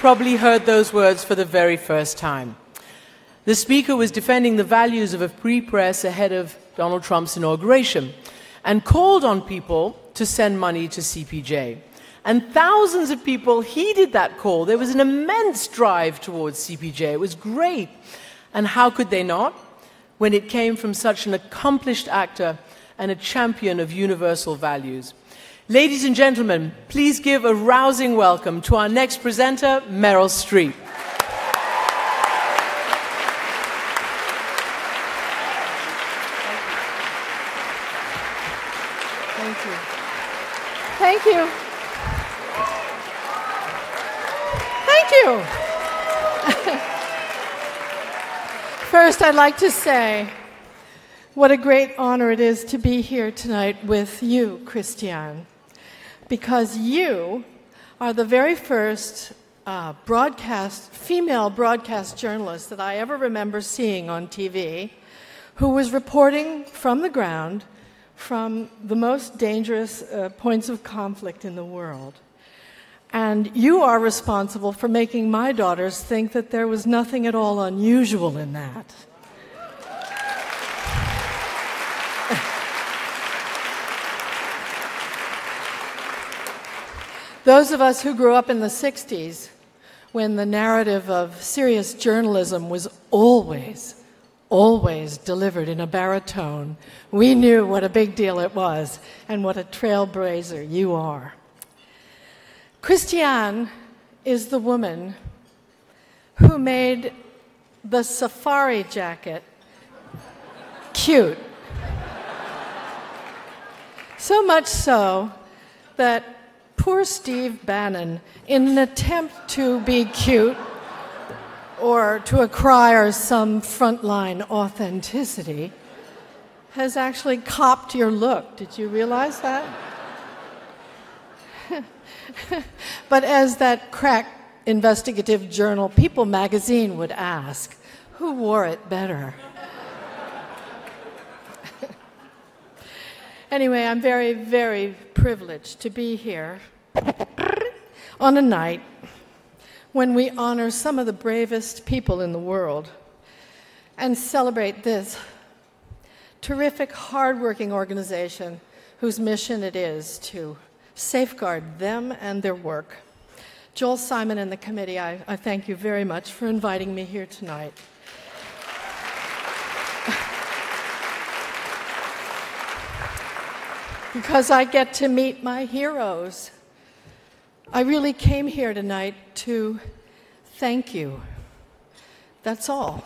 probably heard those words for the very first time. The speaker was defending the values of a free press ahead of Donald Trump's inauguration and called on people to send money to CPJ. And thousands of people heeded that call. There was an immense drive towards CPJ. It was great. And how could they not, when it came from such an accomplished actor and a champion of universal values? Ladies and gentlemen, please give a rousing welcome to our next presenter, Meryl Streep. Thank you. Thank you. Thank you. First, I'd like to say what a great honor it is to be here tonight with you, Christiane, because you are the very first female broadcast journalist that I ever remember seeing on TV who was reporting from the ground from the most dangerous points of conflict in the world. And you are responsible for making my daughters think that there was nothing at all unusual in that. Those of us who grew up in the 60s, when the narrative of serious journalism was always delivered in a baritone, we knew what a big deal it was and what a trailblazer you are. Christiane is the woman who made the safari jacket cute. So much so that poor Steve Bannon, in an attempt to be cute or to acquire some frontline authenticity, has actually copped your look. Did you realize that? But as that crack investigative journal People magazine would ask, who wore it better? Anyway, I'm very, very privileged to be here on a night when we honor some of the bravest people in the world and celebrate this terrific, hardworking organization whose mission it is to safeguard them and their work. Joel Simon and the committee, I thank you very much for inviting me here tonight. Because I get to meet my heroes. I really came here tonight to thank you. That's all.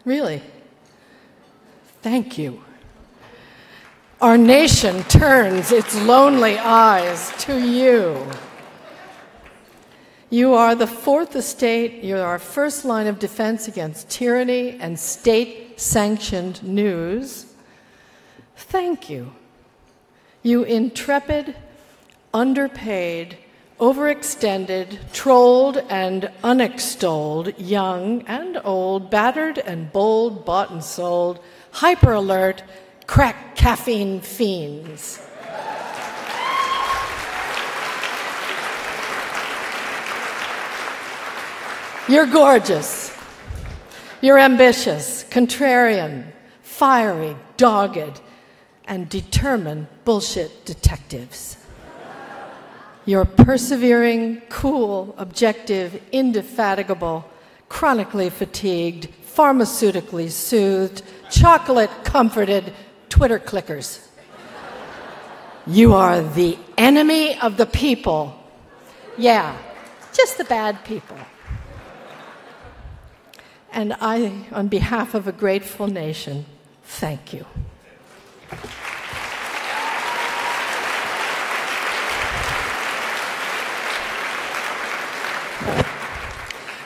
Really. Thank you. Our nation turns its lonely eyes to you. You are the fourth estate. You're our first line of defense against tyranny and state-sanctioned news. Thank you. You intrepid, underpaid, overextended, trolled and unextolled, young and old, battered and bold, bought and sold, hyper-alert, crack caffeine fiends. You're gorgeous. You're ambitious, contrarian, fiery, dogged, and determined bullshit detectives. You're persevering, cool, objective, indefatigable, chronically fatigued, pharmaceutically soothed, chocolate-comforted Twitter clickers. You are the enemy of the people. Yeah, just the bad people. And I, on behalf of a grateful nation, thank you.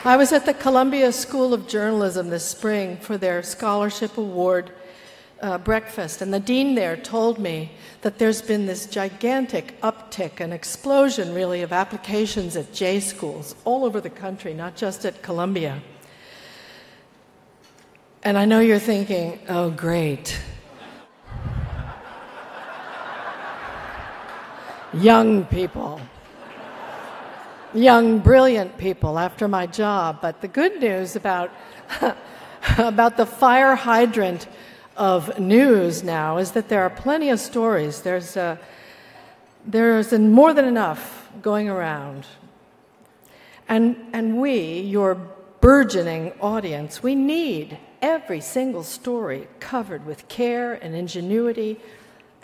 I was at the Columbia School of Journalism this spring for their scholarship award breakfast, and the dean there told me that there's been this gigantic uptick, an explosion really, of applications at J schools all over the country, not just at Columbia. And I know you're thinking, oh, great. Young people. young, brilliant people after my job. But the good news about, about the fire hydrant of news now is that there are plenty of stories. There's more than enough going around. And we, your burgeoning audience, we need every single story covered with care and ingenuity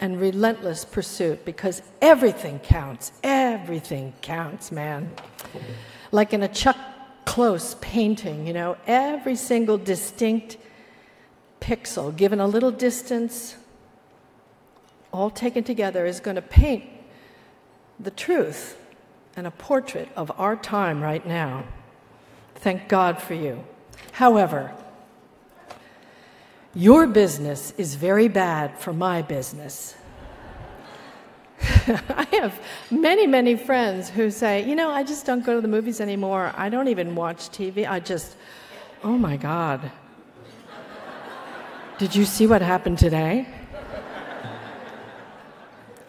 and relentless pursuit, because everything counts. Everything counts, man. Like in a Chuck Close painting, you know, every single distinct pixel, given a little distance, all taken together, is going to paint the truth and a portrait of our time right now. Thank God for you. However, your business is very bad for my business. I have many, many friends who say, you know, I just don't go to the movies anymore. I don't even watch TV. Oh my God. Did you see what happened today?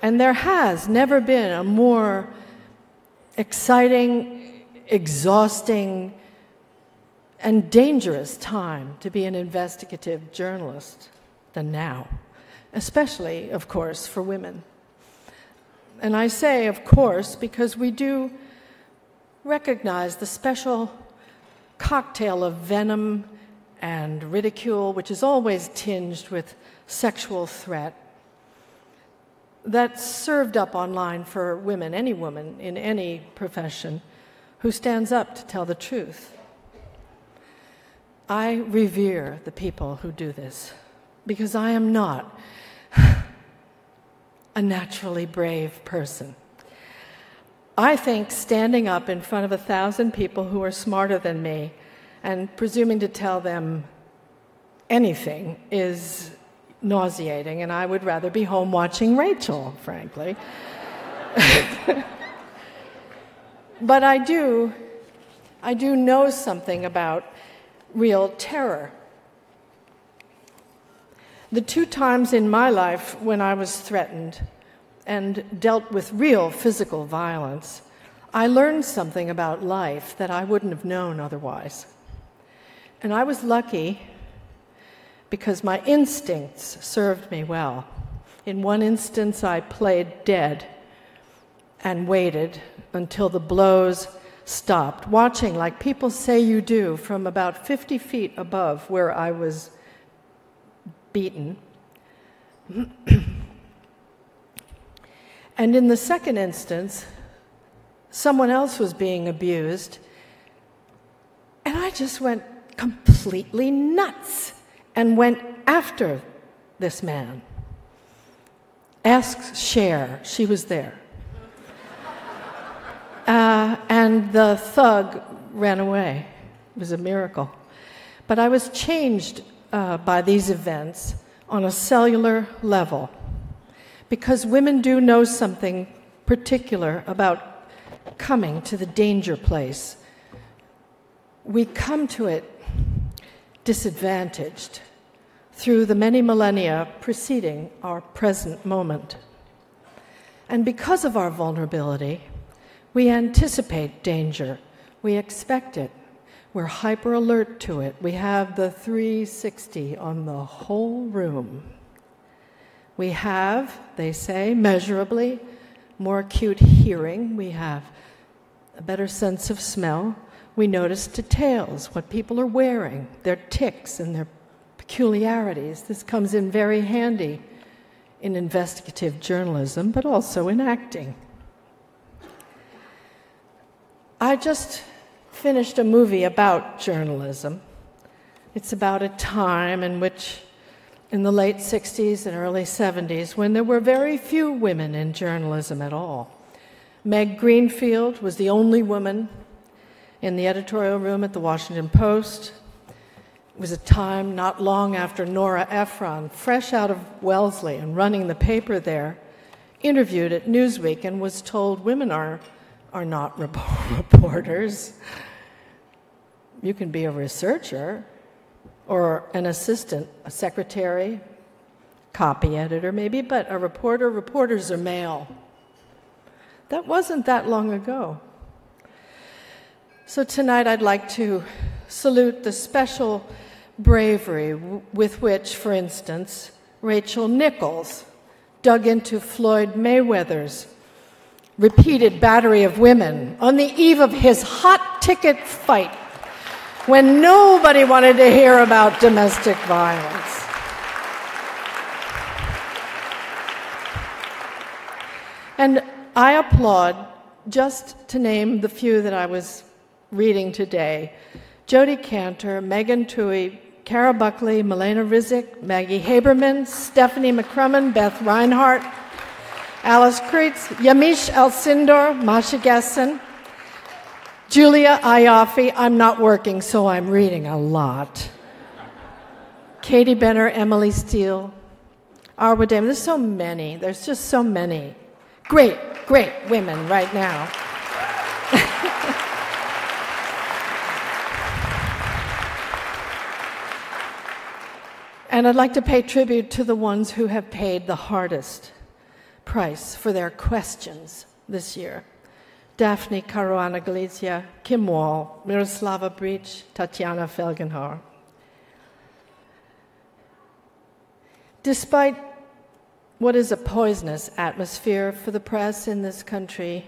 And there has never been a more exciting, exhausting, and dangerous time to be an investigative journalist than now, especially, of course, for women. And I say, of course, because we do recognize the special cocktail of venom and ridicule, which is always tinged with sexual threat, that's served up online for women, any woman in any profession, who stands up to tell the truth. I revere the people who do this, because I am not a naturally brave person. I think standing up in front of 1,000 people who are smarter than me and presuming to tell them anything is nauseating, and I would rather be home watching Rachel, frankly. But I do know something about real terror. The 2 times in my life when I was threatened and dealt with real physical violence, I learned something about life that I wouldn't have known otherwise. And I was lucky because my instincts served me well. In one instance, I played dead and waited until the blows stopped, watching, like people say you do, from about 50 feet above where I was beaten. And in the second instance, someone else was being abused, and I just went completely nuts and went after this man. Ask Cher, she was there. And the thug ran away. It was a miracle. But I was changed by these events on a cellular level, because women do know something particular about coming to the danger place. We come to it disadvantaged through the many millennia preceding our present moment. And because of our vulnerability, we anticipate danger. We expect it. We're hyper alert to it. We have the 360 on the whole room. We have, they say, measurably more acute hearing. We have a better sense of smell. We notice details, what people are wearing, their tics and their peculiarities. This comes in very handy in investigative journalism, but also in acting. I just finished a movie about journalism. It's about a time in which, in the late 60s and early 70s, when there were very few women in journalism at all. Meg Greenfield was the only woman in the editorial room at the Washington Post. It was a time not long after Nora Ephron, fresh out of Wellesley and running the paper there, interviewed at Newsweek and was told women are not reporters. You can be a researcher or an assistant, a secretary, copy editor maybe, but a reporters are male. That wasn't that long ago. So tonight I'd like to salute the special bravery with which, for instance, Rachel Nichols dug into Floyd Mayweather's repeated battery of women on the eve of his hot ticket fight when nobody wanted to hear about domestic violence. And I applaud, just to name the few that I was reading today, Jodie Cantor, Megan Toohey, Cara Buckley, Milena Rizik, Maggie Haberman, Stephanie McCrummen, Beth Reinhardt, Alice Kreitz, Yamiche Alcindor, Masha Gessen, Julia Ioffe, I'm not working, so I'm reading a lot. Katie Benner, Emily Steele, Arwa Damon. There's so many. There's just so many. Great, great women right now. And I'd like to pay tribute to the ones who have paid the hardest price for their questions this year. Daphne Caruana Galizia, Kim Wall, Miroslava Breach, Tatiana Felgenhauer. Despite what is a poisonous atmosphere for the press in this country,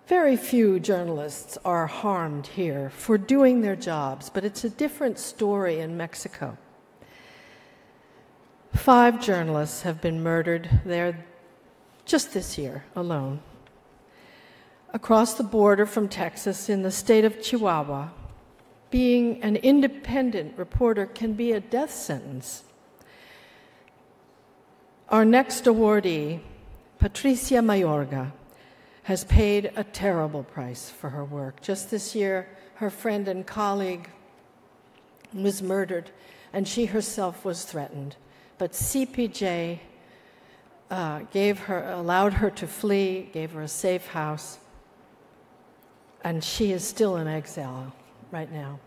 very few journalists are harmed here for doing their jobs, but it's a different story in Mexico. 5 journalists have been murdered there just this year alone. Across the border from Texas, in the state of Chihuahua, being an independent reporter can be a death sentence. Our next awardee, Patricia Mayorga, has paid a terrible price for her work. Just this year, her friend and colleague was murdered, and she herself was threatened. But CPJ allowed her to flee, gave her a safe house, and she is still in exile right now.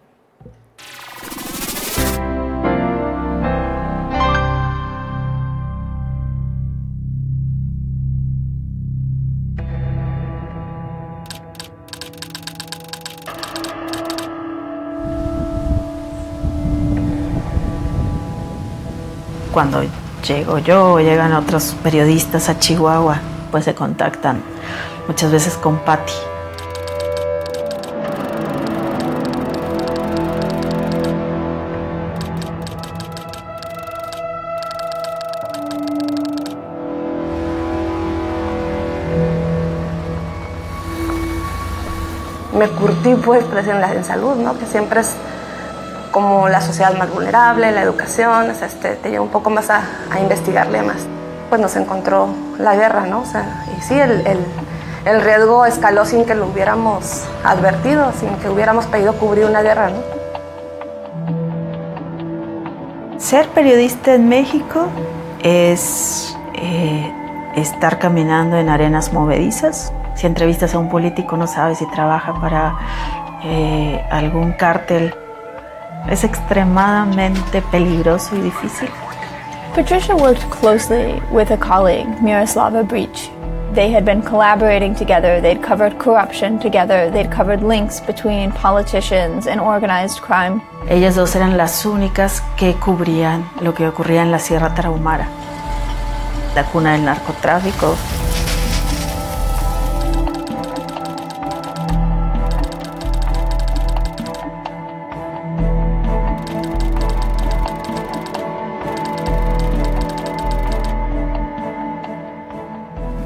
Cuando llego yo o llegan otros periodistas a Chihuahua, pues se contactan muchas veces con Patty. Me curtí pues en salud, ¿no? Que siempre es como la sociedad más vulnerable, la educación, o sea, te lleva un poco más a investigarle más. Pues nos encontró la guerra, ¿no? O sea, y sí, el riesgo escaló sin que lo hubiéramos advertido, sin que hubiéramos pedido cubrir una guerra, ¿no? Ser periodista en México es estar caminando en arenas movedizas. Si entrevistas a un político no sabes si trabaja para algún cártel. Es extremadamente peligroso y difícil. Patricia worked closely with a colleague, Miroslava Breach. They had been collaborating together, they'd covered corruption together, they'd covered links between politicians and organized crime. Ellas dos eran las únicas que cubrían lo que ocurría en la Sierra Tarahumara, la cuna del narcotráfico.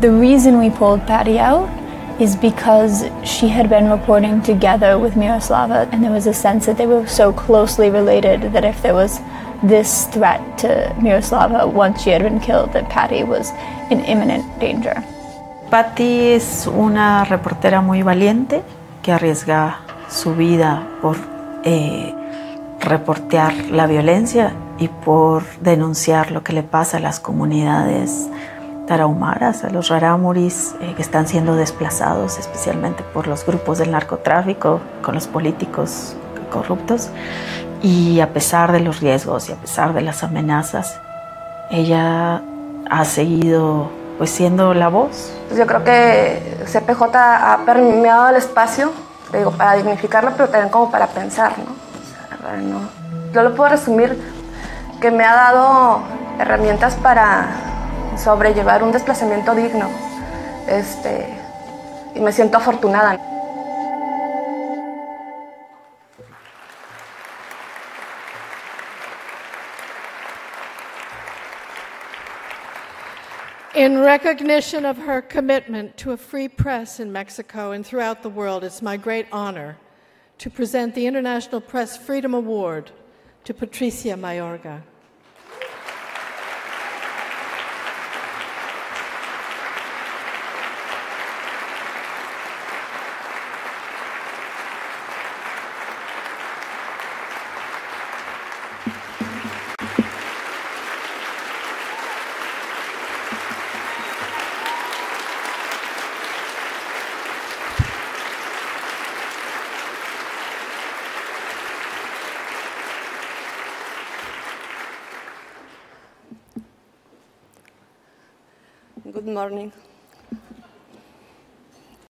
The reason we pulled Patty out is because she had been reporting together with Miroslava, and there was a sense that they were so closely related that if there was this threat to Miroslava once she had been killed, that Patty was in imminent danger. Patty es una reportera muy valiente que arriesga su vida por reportear la violencia y por denunciar lo que le pasa a las comunidades tarahumaras, a los rarámuris que están siendo desplazados especialmente por los grupos del narcotráfico, con los políticos corruptos. Y a pesar de los riesgos y a pesar de las amenazas, ella ha seguido pues siendo la voz. Yo creo que CPJ ha permeado el espacio digo, para dignificarla, pero también como para pensar, ¿no? O sea, no. Yo lo puedo resumir que me ha dado herramientas para sobrellevar un desplazamiento digno, y me siento afortunada. In recognition of her commitment to a free press in Mexico and throughout the world, it's my great honor to present the International Press Freedom Award to Patricia Mayorga. Good morning.